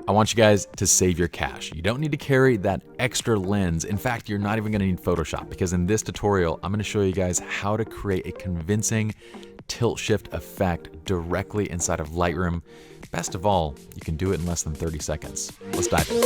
I want you guys to save your cash. You don't need to carry that extra lens. In fact, you're not even gonna need Photoshop, because in this tutorial, I'm gonna show you guys how to create a convincing tilt shift effect directly inside of Lightroom. Best of all, you can do it in less than 30 seconds. Let's dive in.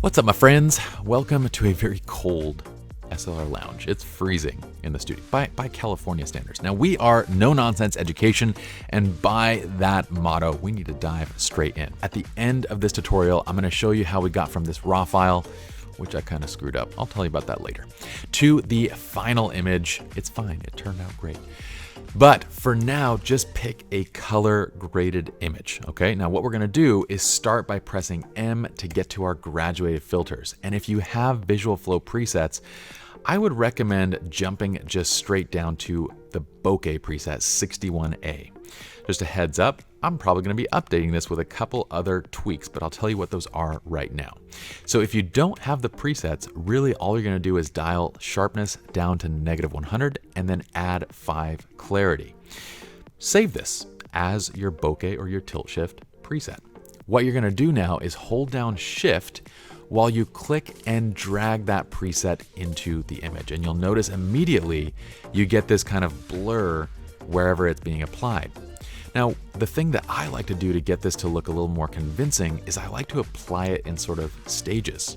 What's up, my friends? Welcome to a very cold SLR lounge. It's freezing in the studio by California standards. Now, we are no nonsense education, and by that motto, we need to dive straight in. At the end of this tutorial, I'm going to show you how we got from this raw file, which I kind of screwed up, I'll tell you about that later, to the final image. It's fine, it turned out great. But for now, just pick a color graded image, okay? Now what we're gonna do is start by pressing M to get to our graduated filters. And if you have Visual Flow presets, I would recommend jumping just straight down to the bokeh preset 61A. Just a heads up, I'm probably gonna be updating this with a couple other tweaks, but I'll tell you what those are right now. So if you don't have the presets, really all you're gonna do is dial sharpness down to -100 and then add 5 clarity. Save this as your bokeh or your tilt shift preset. What you're gonna do now is hold down Shift while you click and drag that preset into the image. And you'll notice immediately you get this kind of blur wherever it's being applied. Now, the thing that I like to do to get this to look a little more convincing is I like to apply it in sort of stages.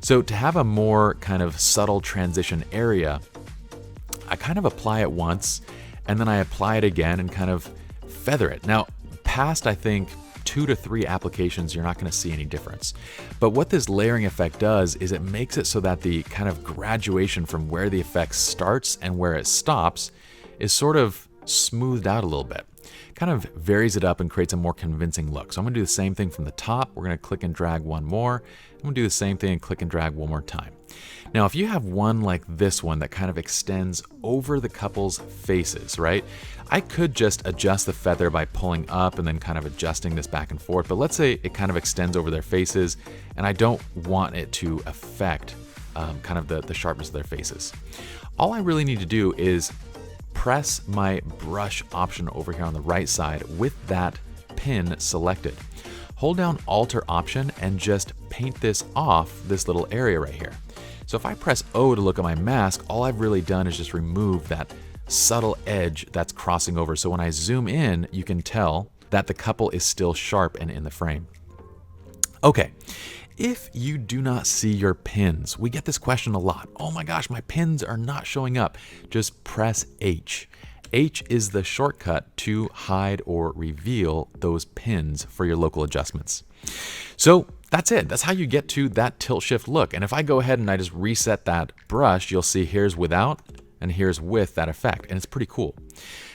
So to have a more kind of subtle transition area, I kind of apply it once and then I apply it again and kind of feather it. Now, past I think 2 to 3 applications, you're not going to see any difference. But what this layering effect does is it makes it so that the kind of graduation from where the effect starts and where it stops is sort of smoothed out a little bit. Kind of varies it up and creates a more convincing look. So I'm gonna do the same thing from the top. We're gonna click and drag one more. I'm gonna do the same thing and click and drag one more time. Now, if you have one like this one that kind of extends over the couple's faces, right? I could just adjust the feather by pulling up and then kind of adjusting this back and forth. But let's say it kind of extends over their faces and I don't want it to affect kind of the sharpness of their faces. All I really need to do is press my brush option over here on the right side with that pin selected. Hold down Alt or Option and just paint this off this little area right here. So if I press O to look at my mask, all I've really done is just remove that subtle edge that's crossing over. So when I zoom in, you can tell that the couple is still sharp and in the frame. Okay. If you do not see your pins, we get this question a lot. Oh my gosh, my pins are not showing up. Just press H. H is the shortcut to hide or reveal those pins for your local adjustments. So that's it. That's how you get to that tilt shift look. And if I go ahead and I just reset that brush, you'll see here's without and here's with that effect. And it's pretty cool.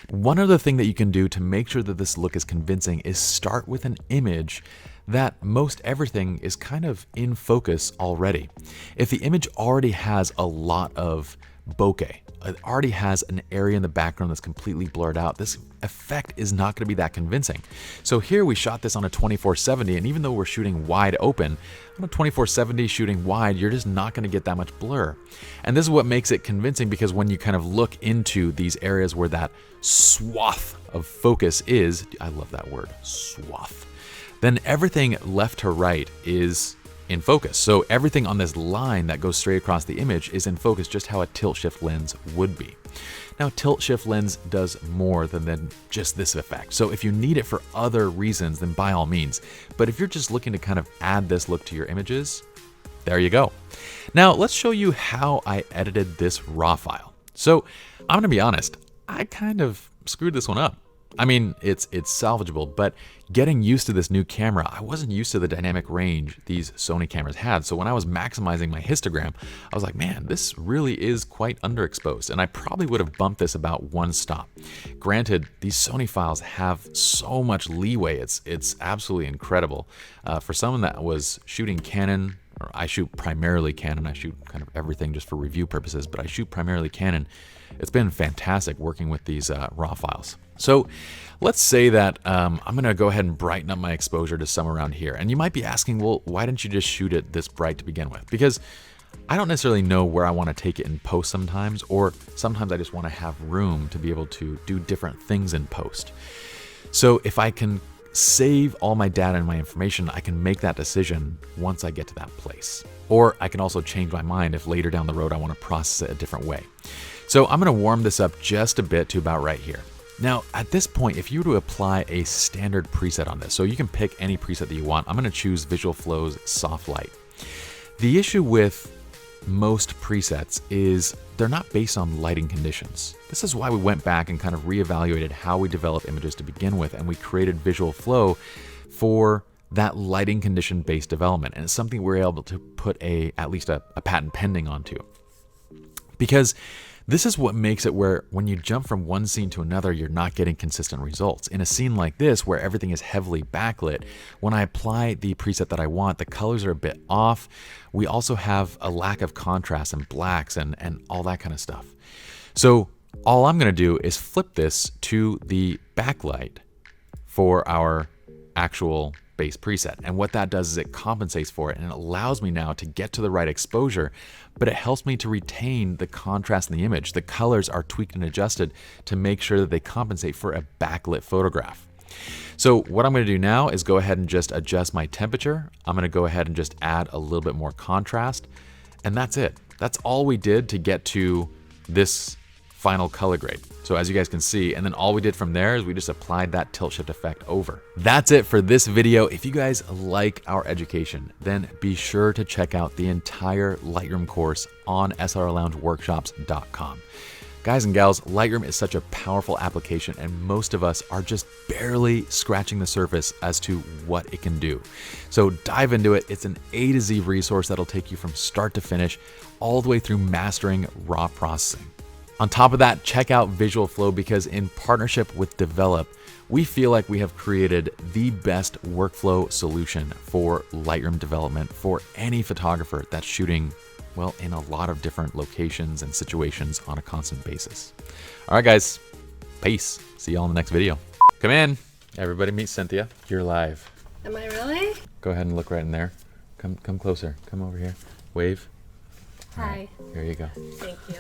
One other thing that you can do to make sure that this look is convincing is start with an image that most everything is kind of in focus already. If the image already has a lot of bokeh, it already has an area in the background that's completely blurred out, this effect is not going to be that convincing. So here we shot this on a 2470, and even though we're shooting wide open, on a 2470 shooting wide, you're just not going to get that much blur. And this is what makes it convincing, because when you kind of look into these areas where that swath of focus is, I love that word, swath, then everything left to right is in focus. So everything on this line that goes straight across the image is in focus, just how a tilt shift lens would be. Now, tilt shift lens does more than just this effect. So if you need it for other reasons, then by all means. But if you're just looking to kind of add this look to your images, there you go. Now let's show you how I edited this raw file. So I'm gonna be honest, I kind of screwed this one up. I mean, it's salvageable, but getting used to this new camera, I wasn't used to the dynamic range these Sony cameras had. So when I was maximizing my histogram, I was like, man, this really is quite underexposed. And I probably would have bumped this about 1 stop. Granted, these Sony files have so much leeway. It's absolutely incredible. For someone that was shooting Canon, or I shoot primarily Canon, I shoot kind of everything just for review purposes, but I shoot primarily Canon. It's been fantastic working with these raw files. So let's say that I'm going to go ahead and brighten up my exposure to somewhere around here. And you might be asking, well, why didn't you just shoot it this bright to begin with? Because I don't necessarily know where I want to take it in post sometimes, or sometimes I just want to have room to be able to do different things in post. So if I can save all my data and my information, I can make that decision once I get to that place. Or I can also change my mind if later down the road I want to process it a different way. So I'm going to warm this up just a bit to about right here. Now, at this point, if you were to apply a standard preset on this, so you can pick any preset that you want, I'm going to choose Visual Flow's Soft Light. The issue with most presets is they're not based on lighting conditions. This is why we went back and kind of reevaluated how we develop images to begin with, and we created Visual Flow for that lighting condition based development. And it's something we're able to put at least a patent pending onto. Because this is what makes it where when you jump from one scene to another, you're not getting consistent results. In a scene like this, where everything is heavily backlit, when I apply the preset that I want, the colors are a bit off. We also have a lack of contrast and blacks and all that kind of stuff. So all I'm going to do is flip this to the backlight for our actual base preset. And what that does is it compensates for it, and it allows me now to get to the right exposure, but it helps me to retain the contrast in the image. The colors are tweaked and adjusted to make sure that they compensate for a backlit photograph. So what I'm going to do now is go ahead and just adjust my temperature. I'm going to go ahead and just add a little bit more contrast, and that's it. That's all we did to get to this final color grade. So as you guys can see, and then all we did from there is we just applied that tilt shift effect over. That's it for this video. If you guys like our education, then be sure to check out the entire Lightroom course on slrloungeworkshops.com. Guys and gals, Lightroom is such a powerful application, and most of us are just barely scratching the surface as to what it can do. So dive into it. It's an A to Z resource that'll take you from start to finish, all the way through mastering raw processing. On top of that, check out Visual Flow, because in partnership with Develop, we feel like we have created the best workflow solution for Lightroom development for any photographer that's shooting, well, in a lot of different locations and situations on a constant basis. All right, guys, peace. See y'all in the next video. Come in. Everybody meet Cynthia. You're live. Am I really? Go ahead and look right in there. Come closer. Come over here. Wave. Hi. Here you go. Thank you.